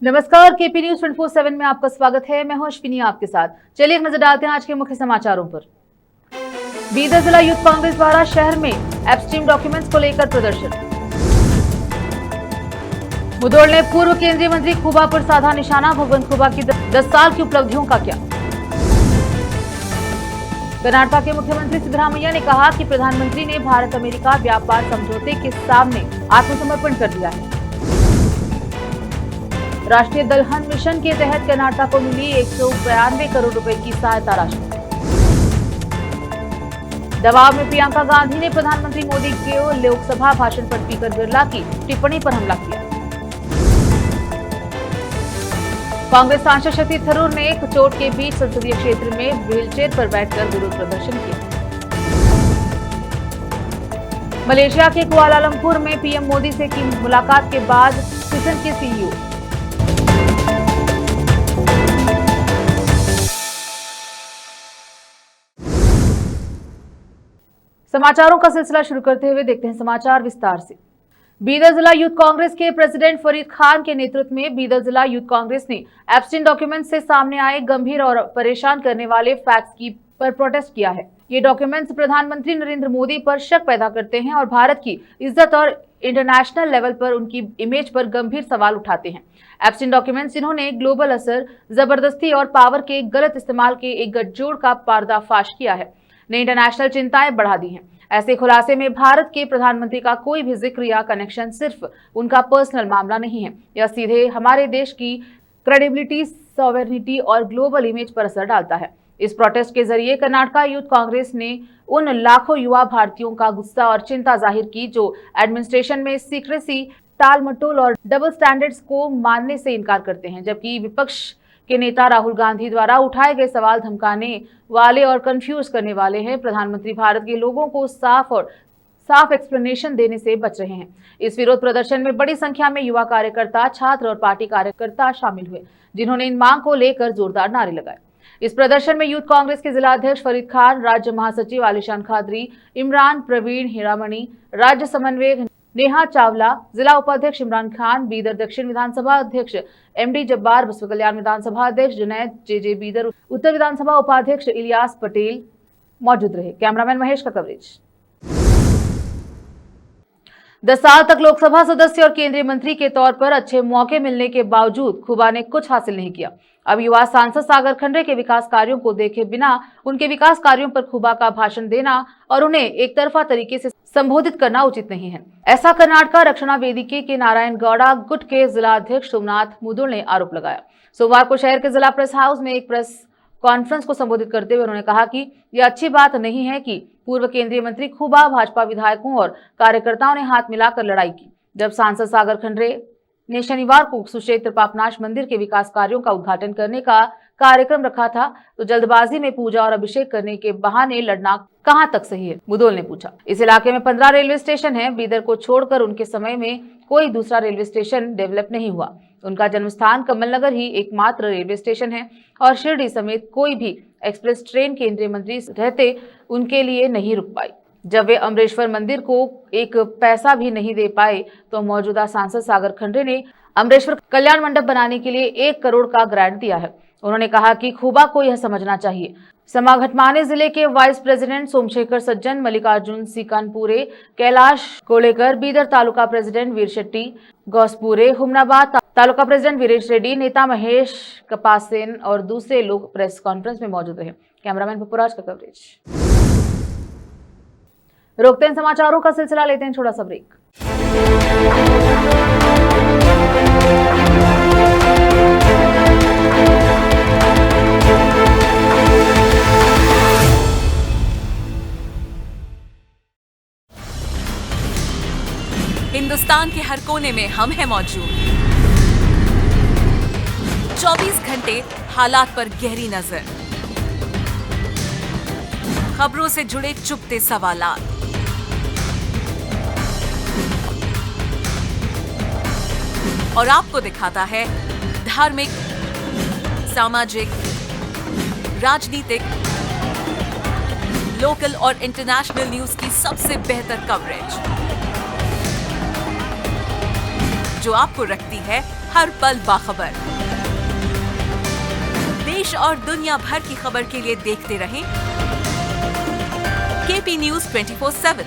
नमस्कार, KP news 24/7 में आपका स्वागत है। मैं हूं अश्विनी आपके साथ। चलिए एक नजर डालते हैं आज के मुख्य समाचारों पर। बीदर जिला यूथ कांग्रेस द्वारा शहर में एप्स्टीन डॉक्यूमेंट्स को लेकर प्रदर्शन। मुधोल ने पूर्व केंद्रीय मंत्री खूबा पर साधा निशाना। भगवंत खूबा की 10 साल की उपलब्धियों का क्या। कर्नाटक के मुख्यमंत्री सिद्धरामैया ने कहा कि प्रधानमंत्री ने भारत अमेरिका व्यापार समझौते के सामने आत्मसमर्पण कर दिया है। राष्ट्रीय दलहन मिशन के तहत कर्नाटक को मिली 192 करोड़ रुपए की सहायता राशि। दबाव में प्रियंका गांधी ने प्रधानमंत्री मोदी के लोकसभा भाषण पर स्पीकर बिरला की टिप्पणी पर हमला किया। कांग्रेस सांसद शक्ति थरूर ने चोट के बीच संसदीय क्षेत्र में व्हीलचेयर पर बैठकर विरोध प्रदर्शन किया। मलेशिया के कुआलालंपुर में पीएम मोदी से की मुलाकात के बाद सिसन के सीईओ। समाचारों का सिलसिला शुरू करते हुए देखते हैं समाचार विस्तार से। बीदर जिला यूथ कांग्रेस के प्रेसिडेंट फरीद खान के नेतृत्व में बीदर जिला यूथ कांग्रेस ने एप्स्टीन डॉक्यूमेंट से सामने आए गंभीर और परेशान करने वाले फैक्ट्स की पर प्रोटेस्ट किया है। ये डॉक्यूमेंट्स प्रधानमंत्री नरेंद्र मोदी पर शक पैदा करते हैं और भारत की इज्जत और इंटरनेशनल लेवल पर उनकी इमेज पर गंभीर सवाल उठाते हैं। एप्स्टीन डॉक्यूमेंट्स जिन्होंने ग्लोबल असर, जबरदस्ती और पावर के गलत इस्तेमाल के एक गठजोड़ का पर्दाफाश किया है, ने इंटरनेशनल चिंताएं बढ़ा दी हैं। ऐसे खुलासे में भारत के प्रधानमंत्री का कोई भी जिक्र या कनेक्शन सिर्फ उनका पर्सनल मामला नहीं है, यह सीधे हमारे देश की क्रेडिबिलिटी, सॉवरेनिटी और ग्लोबल इमेज पर असर डालता है। इस प्रोटेस्ट के जरिए कर्नाटक यूथ कांग्रेस ने उन लाखों युवा भारतीयों का गुस्सा और चिंता जाहिर की जो एडमिनिस्ट्रेशन में सीक्रेसी, टाल मटोल और डबल स्टैंडर्ड्स को मानने से इनकार करते हैं, जबकि विपक्ष के नेता राहुल गांधी द्वारा उठाए गए सवाल धमकाने वाले और कंफ्यूज करने वाले हैं। प्रधानमंत्री भारत के लोगों को साफ एक्सप्लेनेशन देने से बच रहे हैं। इस विरोध प्रदर्शन में बड़ी संख्या में युवा कार्यकर्ता, छात्र और पार्टी कार्यकर्ता शामिल हुए, जिन्होंने इन मांग को लेकर जोरदार नारे लगाए। इस प्रदर्शन में यूथ कांग्रेस के जिला अध्यक्ष फरीद खान, राज्य महासचिव आलिशान खादरी, इमरान, प्रवीण, हीरामणि, राज्य समन्वयक नेहा चावला, जिला उपाध्यक्ष इमरान खान, बीदर दक्षिण विधानसभा अध्यक्ष एमडी जब्बार, बसवा कल्याण विधानसभा अध्यक्ष जुनैद जेजे, बीदर उत्तर विधानसभा उपाध्यक्ष इलियास पटेल मौजूद रहे। कैमरामैन महेश का कवरेज। 10 साल तक लोकसभा सदस्य और केंद्रीय मंत्री के तौर पर अच्छे मौके मिलने के बावजूद खूबा ने कुछ हासिल नहीं किया। अब युवा सांसद सागर खंडे के विकास कार्यों को देखे बिना उनके विकास कार्यों पर खूबा का भाषण देना और उन्हें एक तरफा तरीके से संबोधित करना उचित नहीं है। ऐसा कर्नाटक रक्षणा वेदिके के नारायण गौड़ा गुट के जिला अध्यक्ष सोमनाथ मुदुल ने आरोप लगाया। सोमवार को शहर के जिला प्रेस हाउस में एक प्रेस कॉन्फ्रेंस को संबोधित करते हुए उन्होंने कहा कि यह अच्छी बात नहीं है कि पूर्व केंद्रीय मंत्री खूबा भाजपा विधायकों और कार्यकर्ताओं ने हाथ मिलाकर लड़ाई की। जब सांसद सागर खंडे ने शनिवार को सुक्षेत्र पापनाश मंदिर के विकास कार्यों का उद्घाटन करने का कार्यक्रम रखा था, तो जल्दबाजी में पूजा और अभिषेक करने के बहाने लड़ना कहां तक सही है, मुदोल ने पूछा। इस इलाके में 15 रेलवे स्टेशन है। बीदर को छोड़कर उनके समय में कोई दूसरा रेलवे स्टेशन डेवलप नहीं हुआ। उनका जन्मस्थान कमलनगर ही एकमात्र रेलवे स्टेशन है और शिरडी समेत कोई भी एक्सप्रेस ट्रेन केंद्रीय मंत्री रहते उनके लिए नहीं रुक पाई। जब वे अमरेश्वर मंदिर को एक पैसा भी नहीं दे पाए तो मौजूदा सांसद सागर खंडे ने अमरेश्वर कल्याण मंडप बनाने के लिए 1 करोड़ का ग्रांट दिया है। उन्होंने कहा कि खूबा को यह समझना चाहिए। समाघटमाने जिले के वाइस प्रेसिडेंट सोमशेखर सज्जन, मल्लिकार्जुन सिकानपुरे, कैलाश कोलेकर, बीदर तालुका प्रेसिडेंट वीर शेट्टी गौसपुरे, हुमनाबाद तालुका प्रेसिडेंट वीरेश रेड्डी, नेता महेश कपासेन और दूसरे लोग प्रेस कॉन्फ्रेंस में मौजूद रहे। कैमरामैन पपुराज का कवरेज। रोकते हैं समाचारों का सिलसिला, लेते हैं छोटा सा ब्रेक। हिंदुस्तान के हर कोने में हम हैं मौजूद। 24 घंटे हालात पर गहरी नजर, खबरों से जुड़े चुपते सवालात, और आपको दिखाता है धार्मिक, सामाजिक, राजनीतिक, लोकल और इंटरनेशनल न्यूज की सबसे बेहतर कवरेज। जो आपको रखती है हर पल बाखबर। देश और दुनिया भर की खबर के लिए देखते रहें KP news 24/7।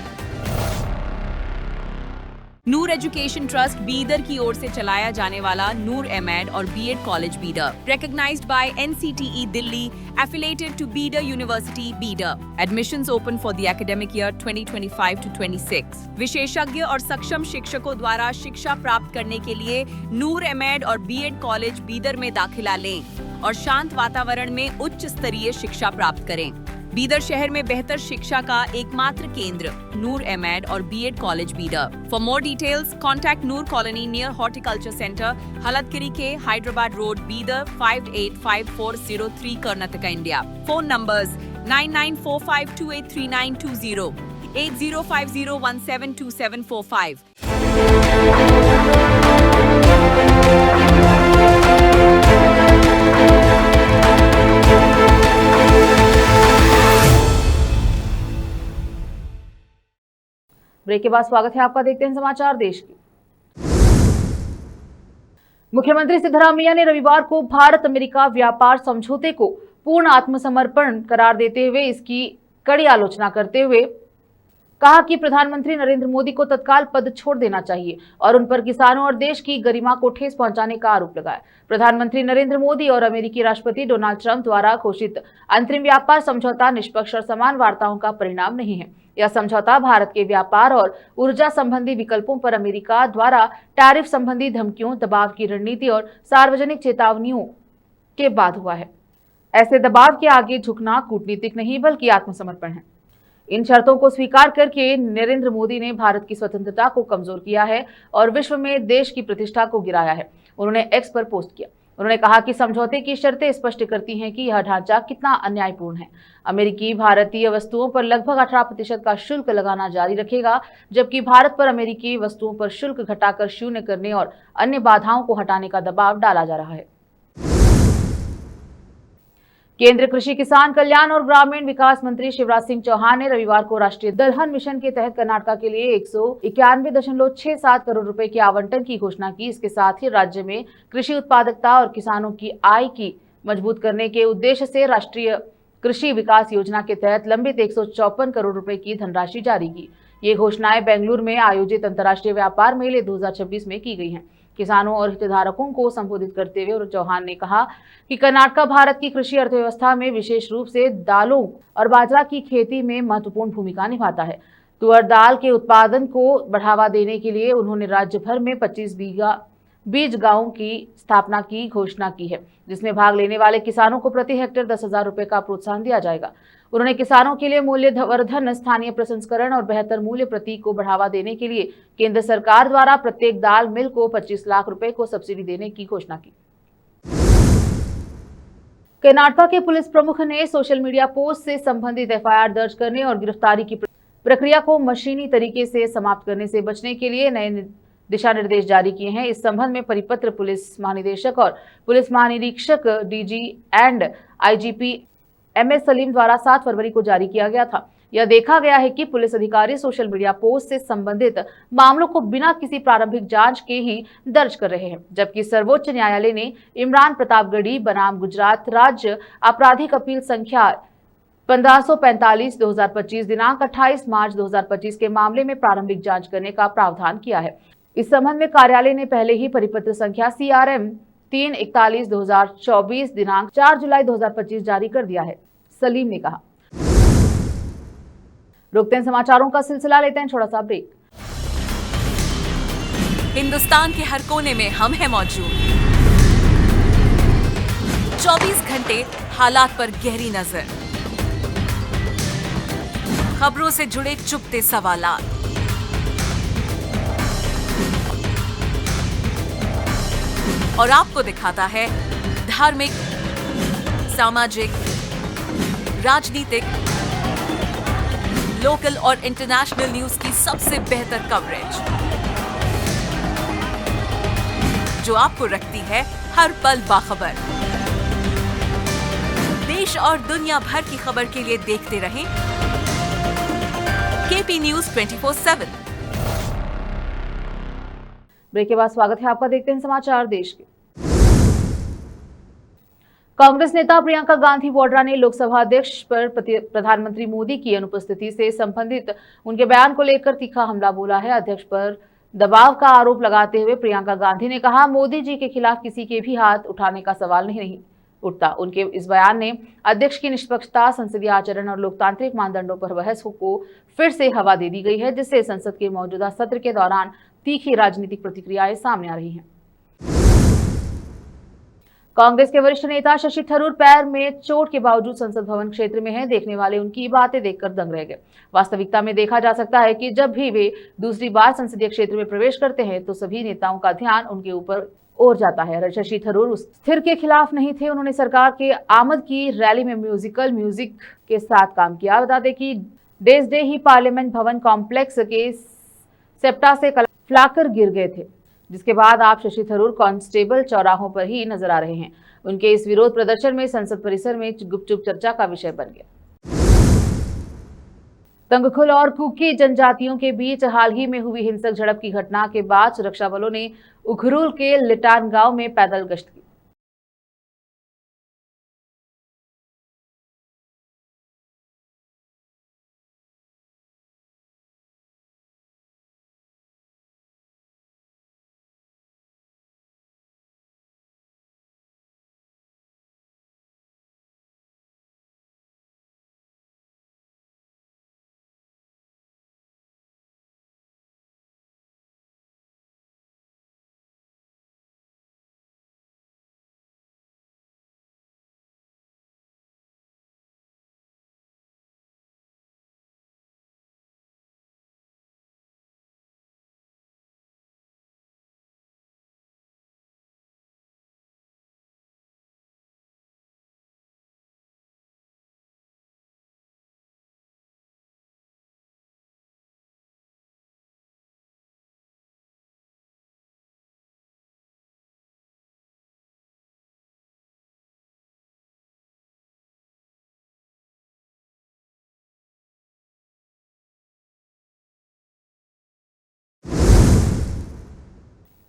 Noor education trust Bidar की ओर से चलाया जाने वाला नूर एमएड और BEd college Bidar, recognized by NCTE Delhi, affiliated to Bidar University, Bidar. Admissions open for the academic year 2025 to 26. विशेषज्ञ और सक्षम शिक्षकों द्वारा शिक्षा प्राप्त करने के लिए नूर एमएड और बीएड कॉलेज बीदर में दाखिला लें और शांत वातावरण में उच्च स्तरीय शिक्षा प्राप्त करें। बीदर शहर में बेहतर शिक्षा का एकमात्र केंद्र नूर एमएड और BEd college Bidar. For more details contact Noor colony near horticulture centre, Halatgiri के Hyderabad road, Bidar 585403 Karnataka, India. Phone numbers 9945283920, 8050172745। Break के बाद स्वागत है आपका। देखते हैं समाचार देश की। मुख्यमंत्री सिद्धरामैया ने रविवार को भारत अमेरिका व्यापार समझौते को पूर्ण आत्मसमर्पण करार देते हुए इसकी कड़ी आलोचना करते हुए कहा कि प्रधानमंत्री नरेंद्र मोदी को तत्काल पद छोड़ देना चाहिए और उन पर किसानों और देश की गरिमा को ठेस पहुंचाने का आरोप लगाया। प्रधानमंत्री नरेंद्र मोदी और अमेरिकी राष्ट्रपति डोनाल्ड ट्रंप द्वारा घोषित अंतरिम व्यापार समझौता निष्पक्ष और समान वार्ताओं का परिणाम नहीं है। यह समझौता भारत के व्यापार और ऊर्जा संबंधी विकल्पों पर अमेरिका द्वारा टैरिफ संबंधी धमकियों, दबाव की रणनीति और सार्वजनिक चेतावनियों के बाद हुआ है। ऐसे दबाव के आगे झुकना कूटनीतिक नहीं बल्कि आत्मसमर्पण है। इन शर्तों को स्वीकार करके नरेंद्र मोदी ने भारत की स्वतंत्रता को कमजोर किया है और विश्व में देश की प्रतिष्ठा को गिराया है। उन्होंने एक्स पर पोस्ट किया। उन्होंने कहा कि समझौते की शर्तें स्पष्ट करती हैं कि यह ढांचा कितना अन्यायपूर्ण है। अमेरिकी भारतीय वस्तुओं पर लगभग 18% का शुल्क लगाना जारी रखेगा, जबकि भारत पर अमेरिकी वस्तुओं पर शुल्क घटाकर शून्य करने और अन्य बाधाओं को हटाने का दबाव डाला जा रहा है। केंद्रीय कृषि, किसान कल्याण और ग्रामीण विकास मंत्री शिवराज सिंह चौहान ने रविवार को राष्ट्रीय दलहन मिशन के तहत कर्नाटक के लिए 191.67 करोड़ रुपए के आवंटन की घोषणा की। इसके साथ ही राज्य में कृषि उत्पादकता और किसानों की आय की मजबूत करने के उद्देश्य से राष्ट्रीय कृषि विकास योजना के तहत लंबित 154 करोड़ रुपए की धनराशि जारी की। ये घोषणाएं बेंगलुरु में आयोजित अंतर्राष्ट्रीय व्यापार मेले 2026 में की गई हैं। किसानों और हितधारकों को संबोधित करते हुए चौहान ने कहा कि कर्नाटक भारत की कृषि अर्थव्यवस्था में विशेष रूप से दालों और बाजरा की खेती में महत्वपूर्ण भूमिका निभाता है। तुअर दाल के उत्पादन को बढ़ावा देने के लिए उन्होंने राज्य भर में 25 बीज गांवों की स्थापना की घोषणा की है, जिसमें भाग लेने वाले किसानों को प्रति हेक्टेयर 10,000 रुपए का प्रोत्साहन दिया जाएगा। उन्होंने किसानों के लिए मूल्यवर्धन, स्थानीय प्रसंस्करण और बेहतर मूल्य प्रतीक को बढ़ावा देने के लिए केंद्र सरकार द्वारा प्रत्येक दाल मिल को 25 लाख रुपए को सब्सिडी देने की घोषणा की। कर्नाटक के पुलिस प्रमुख ने सोशल मीडिया पोस्ट से संबंधित एफआईआर दर्ज करने और गिरफ्तारी की प्रक्रिया को मशीनी तरीके से समाप्त करने से बचने के लिए नए दिशा निर्देश जारी किए हैं। इस संबंध में परिपत्र पुलिस महानिदेशक और पुलिस महानिरीक्षक DG and IGP MS Salim द्वारा 7 फरवरी को जारी किया गया था। यह देखा गया है कि पुलिस अधिकारी सोशल मीडिया पोस्ट से संबंधित मामलों को बिना किसी प्रारंभिक जांच के ही दर्ज कर रहे हैं, जबकि सर्वोच्च न्यायालय ने इमरान प्रतापगढ़ी बनाम गुजरात राज्य आपराधिक अपील संख्या 1545/2025 दिनांक 28 मार्च 2025 के मामले में प्रारंभिक जांच करने का प्रावधान किया है। इस संबंध में कार्यालय ने पहले ही परिपत्र संख्या CRM 341/2024 दिनांक 4 जुलाई 2025 जारी कर दिया है, सलीम ने कहा। रोकते हैं समाचारों का सिलसिला, लेते हैं छोटा सा ब्रेक। हिंदुस्तान के हर कोने में हम हैं मौजूद। 24 घंटे हालात पर गहरी नजर, खबरों से जुड़े चुपते सवालात, और आपको दिखाता है धार्मिक, सामाजिक, राजनीतिक, लोकल और इंटरनेशनल न्यूज की सबसे बेहतर कवरेज, जो आपको रखती है हर पल बाखबर। देश और दुनिया भर की खबर के लिए देखते रहें केपी न्यूज 24/7। ब्रेक के बाद स्वागत है आपका। देखते हैं समाचार देश के। कांग्रेस नेता प्रियंका गांधी वाड्रा ने लोकसभा अध्यक्ष पर प्रधानमंत्री मोदी की अनुपस्थिति से संबंधित उनके बयान को लेकर तीखा हमला बोला है। अध्यक्ष पर दबाव का आरोप लगाते हुए प्रियंका गांधी ने कहा, मोदी जी के खिलाफ किसी के भी हाथ उठाने का सवाल नहीं उठता। उनके इस बयान ने अध्यक्ष की निष्पक्षता, संसदीय आचरण और लोकतांत्रिक मानदंडों पर बहस को फिर से हवा दे दी गई है, जिससे संसद के मौजूदा सत्र के दौरान तीखी राजनीतिक प्रतिक्रियाएं सामने आ रही हैं। कांग्रेस के वरिष्ठ नेता शशि थरूर पैर में चोट के बावजूद संसद भवन क्षेत्र में हैं। देखने वाले उनकी बातें देखकर दंग रह गए। वास्तविकता में देखा जा सकता है कि जब भी वे दूसरी बार संसदीय क्षेत्र में प्रवेश करते हैं तो सभी नेताओं का ध्यान उनके ऊपर और जाता है। शशि थरूर उस स्थिर के खिलाफ नहीं थे। उन्होंने सरकार के आमद की रैली में म्यूजिक के साथ काम किया। बता दें कि डेज डे ही पार्लियामेंट भवन कॉम्प्लेक्स के सेप्टा से फ्लाकर गिर गए थे, जिसके बाद आप शशि थरूर कांस्टेबल चौराहों पर ही नजर आ रहे हैं। उनके इस विरोध प्रदर्शन में संसद परिसर में गुपचुप चर्चा का विषय बन गया। तंगखुल और कुकी जनजातियों के बीच हाल ही में हुई हिंसक झड़प की घटना के बाद सुरक्षा बलों ने उखरुल के लिटान गांव में पैदल गश्त की।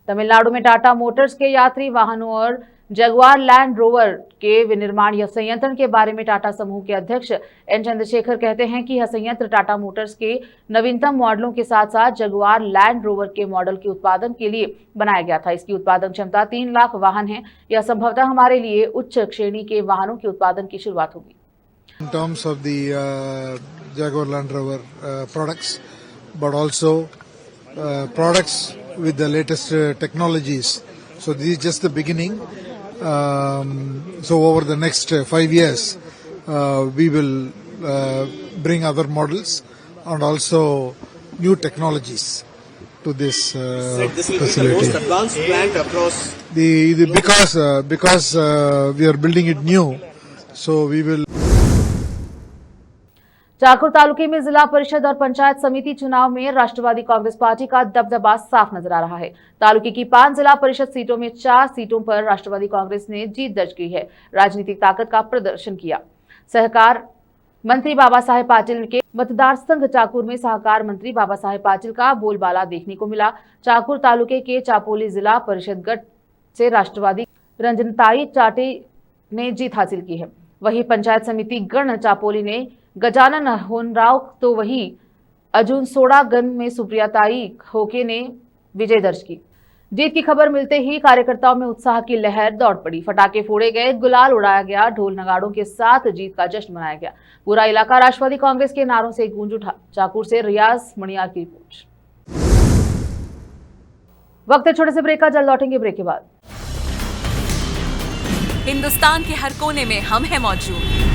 तमिलनाडु में टाटा मोटर्स के यात्री वाहनों और जगुआर लैंड रोवर के विनिर्माण या संयंत्र के बारे में टाटा समूह के अध्यक्ष एन चंद्रशेखर कहते हैं कि यह संयंत्र टाटा मोटर्स के नवीनतम मॉडलों के साथ साथ जगुआर लैंड रोवर के मॉडल के उत्पादन के लिए बनाया गया था। इसकी उत्पादन क्षमता 3 लाख वाहन है। यह संभवतः हमारे लिए उच्च श्रेणी के वाहनों के उत्पादन की शुरुआत होगी। In terms of the Jaguar Land Rover products, but also products with the latest technologies. So this is just the beginning. So over the next 5 years, we will bring other models and also new technologies to this This will facility. be the most advanced plant across. Because we are building it new, so we will. Chakur तालुके में जिला परिषद और पंचायत समिति चुनाव में राष्ट्रवादी Congress party का दबदबा साफ नजर आ रहा है। तालुके की 5 जिला परिषद सीटों में 4 सीटों पर राष्ट्रवादी कांग्रेस ने जीत दर्ज की है। राजनीतिक ताकत का प्रदर्शन किया। सहकार मंत्री बाबा साहेब पाटिल के मतदार संघ चाकुर में सहकार मंत्री बाबा साहेब पाटिल का बोलबाला देखने को मिला। चाकुर तालुके के चापोली जिला परिषद गठ से राष्ट्रवादी रंजनताई चाटे ने जीत हासिल की है। वही पंचायत समिति गण चापोली ने गजानन होनराव तो वही अर्जुन सोड़ागन में सुप्रियाताई खोके ने विजय दर्ज की। जीत की खबर मिलते ही कार्यकर्ताओं में उत्साह की लहर दौड़ पड़ी। फटाके फोड़े गए, गुलाल उड़ाया गया, ढोल नगाड़ों के साथ जीत का जश्न मनाया गया। पूरा इलाका राष्ट्रवादी कांग्रेस के नारों से गूंज उठा। चाकुर से रियाज मणियार की रिपोर्ट। वक्त है छोटे से ब्रेक का, जल्द लौटेंगे ब्रेक के बाद। हिंदुस्तान के हर कोने में हम हैं मौजूद।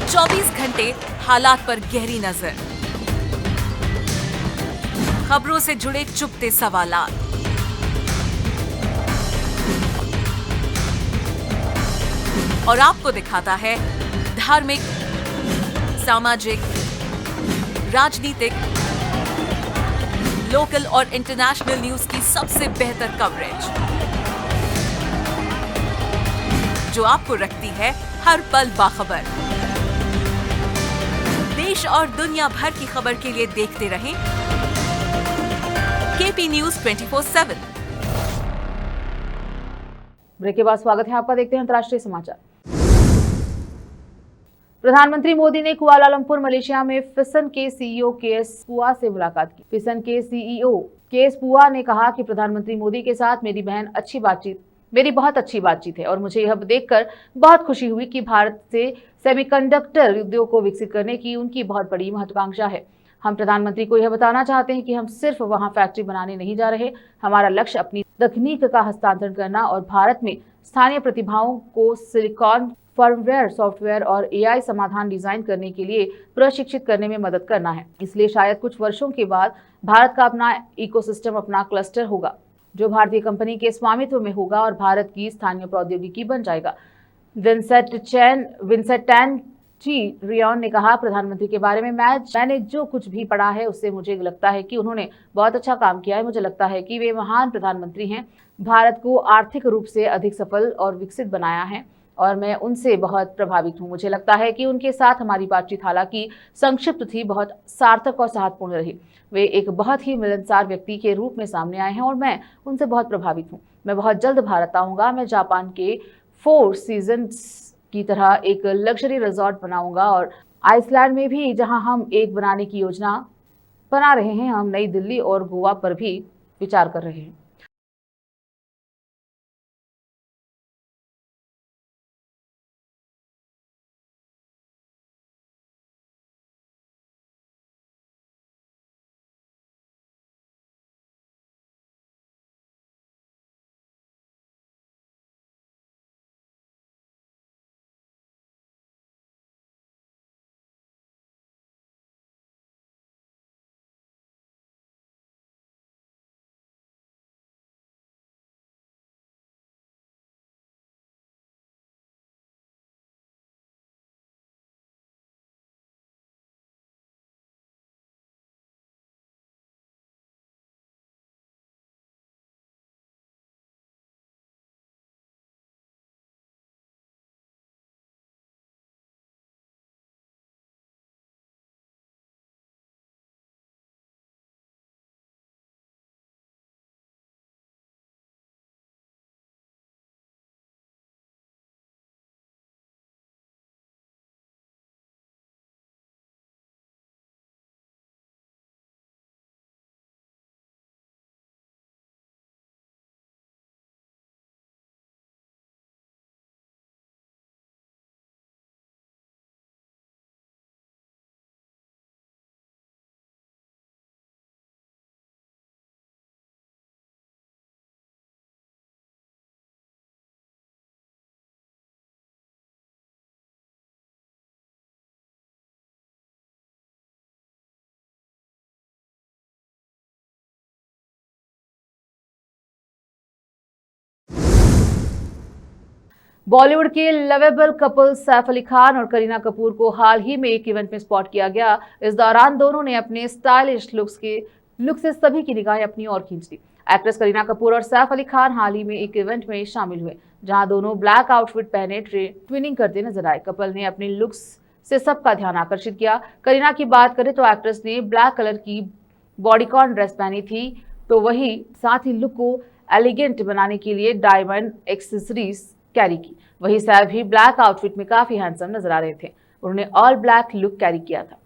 24 घंटे हालात पर गहरी नजर, खबरों से जुड़े चुपते सवालात, और आपको दिखाता है धार्मिक, सामाजिक, राजनीतिक, लोकल और इंटरनेशनल न्यूज की सबसे बेहतर कवरेज, जो आपको रखती है हर पल बाखबर। देश और दुनिया भर की खबर के लिए देखते रहें IP News 24/7। ब्रेक के बाद स्वागत है आपका। देखते हैं अंतर्राष्ट्रीय समाचार। प्रधानमंत्री मोदी ने कुआलालंपुर मलेशिया में फिसन के सीईओ केएस पुआ से मुलाकात की। फिसन के सीईओ केएस पुआ ने कहा कि प्रधानमंत्री मोदी के साथ मेरी बहुत अच्छी बातचीत है और मुझे यह देखकर बहुत खुशी हुई कि भारत से सेमीकंडक्टर उद्योग को विकसित करने की उनकी बहुत बड़ी महत्वाकांक्षा है। हम प्रधानमंत्री को यह बताना चाहते हैं कि हम सिर्फ वहां फैक्ट्री बनाने नहीं जा रहे। हमारा लक्ष्य अपनी तकनीक का हस्तांतरण करना और भारत में स्थानीय प्रतिभाओं को सिलिकॉन फर्मवेयर, सॉफ्टवेयर और एआई समाधान डिजाइन करने के लिए प्रशिक्षित करने में मदद करना है। इसलिए शायद कुछ वर्षों के बाद भारत का अपना इकोसिस्टम, अपना क्लस्टर होगा जो भारतीय कंपनी के स्वामित्व में होगा और भारत की स्थानीय प्रौद्योगिकी बन जाएगा। विंसेंट टैन ची रियोन ने कहा, प्रधानमंत्री के बारे में मैंने जो कुछ भी पढ़ा है उससे मुझे लगता है कि उन्होंने बहुत अच्छा काम किया है। मुझे लगता है कि वे महान प्रधानमंत्री हैं, भारत को आर्थिक रूप से अधिक सफल और विकसित बनाया है और मैं उनसे बहुत प्रभावित हूं। मुझे लगता है कि उनके साथ हमारी बातचीत हालांकि संक्षिप्त थी, बहुत सार्थक और सौहार्दपूर्ण रही। वे एक बहुत ही मिलनसार व्यक्ति के रूप में सामने आए हैं और मैं उनसे बहुत प्रभावित हूं। मैं बहुत जल्द भारत आऊंगा। मैं जापान के 4 सीजन्स की तरह एक लग्जरी रिजॉर्ट बनाऊंगा और आइसलैंड में भी, जहां हम एक बनाने की योजना बना रहे हैं। हम नई दिल्ली और गोवा पर भी विचार कर रहे हैं। बॉलीवुड के लवेबल कपल सैफ अली खान और करीना कपूर को हाल ही में एक इवेंट में स्पॉट किया गया। इस दौरान दोनों ने अपने स्टाइलिश लुक से सभी की निगाहें अपनी ओर खींच ली। एक्ट्रेस करीना कपूर और सैफ अली खान हाल ही में एक इवेंट में शामिल हुए, जहां दोनों ब्लैक आउटफिट पहने ट्विनिंग करते नजर आए। कपल ने अपने लुक्स से सबका ध्यान आकर्षित किया। करीना की बात करें तो एक्ट्रेस ने ब्लैक कलर की बॉडीकॉन ड्रेस पहनी थी, तो वही साथ ही लुक को एलिगेंट बनाने के लिए डायमंड एक्सेसरीज कैरी की। वही सैफ भी ब्लैक आउटफिट में काफी हैंडसम नजर आ रहे थे। उन्होंने ऑल ब्लैक लुक कैरी किया था।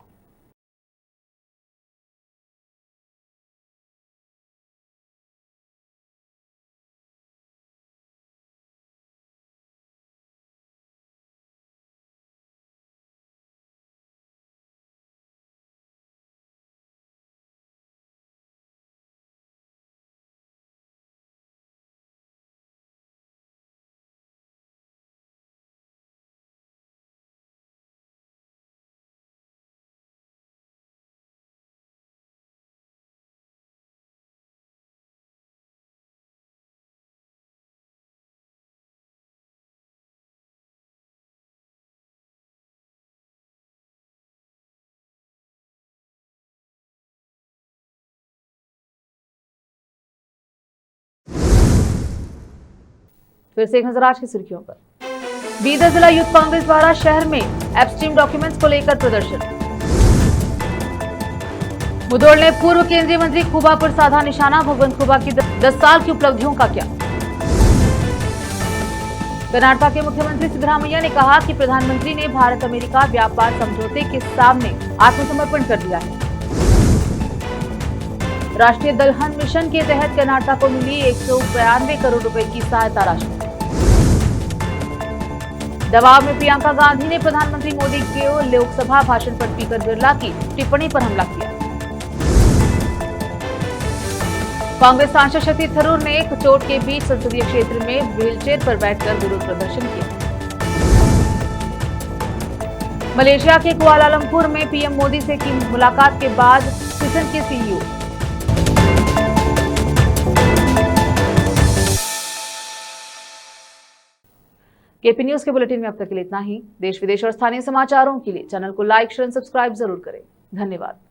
फिर से एक नजर आज की सुर्खियों पर। बीदर जिला यूथ कांग्रेस द्वारा शहर में एप्स्टीन डॉक्यूमेंट्स को लेकर प्रदर्शन। मुधोल ने पूर्व केंद्रीय मंत्री खूबा पर साधा निशाना। भगवंत खूबा की 10 साल की उपलब्धियों का क्या? कर्नाटक के मुख्यमंत्री सिद्धरामैया ने कहा कि प्रधानमंत्री ने भारत अमेरिका व्यापार समझौते के सामने आत्मसमर्पण कर दिया है। राष्ट्रीय दलहन मिशन के तहत कर्नाटक को मिली 192 करोड़ रुपए की सहायता राशि। दबाव में प्रियंका गांधी ने प्रधानमंत्री मोदी के लोकसभा भाषण पर स्पीकर बिरला की टिप्पणी पर हमला किया। कांग्रेस सांसद शशि थरूर ने चोट के बीच संसदीय क्षेत्र में व्हीलचेयर पर बैठकर विरोध प्रदर्शन किया। मलेशिया के कुआलालंपुर में पीएम मोदी से की मुलाकात के बाद सिसन के सीईओ। केपी न्यूज के बुलेटिन में अब तक के लिए इतना ही। देश विदेश और स्थानीय समाचारों के लिए चैनल को लाइक शेयर सब्सक्राइब जरूर करें। धन्यवाद।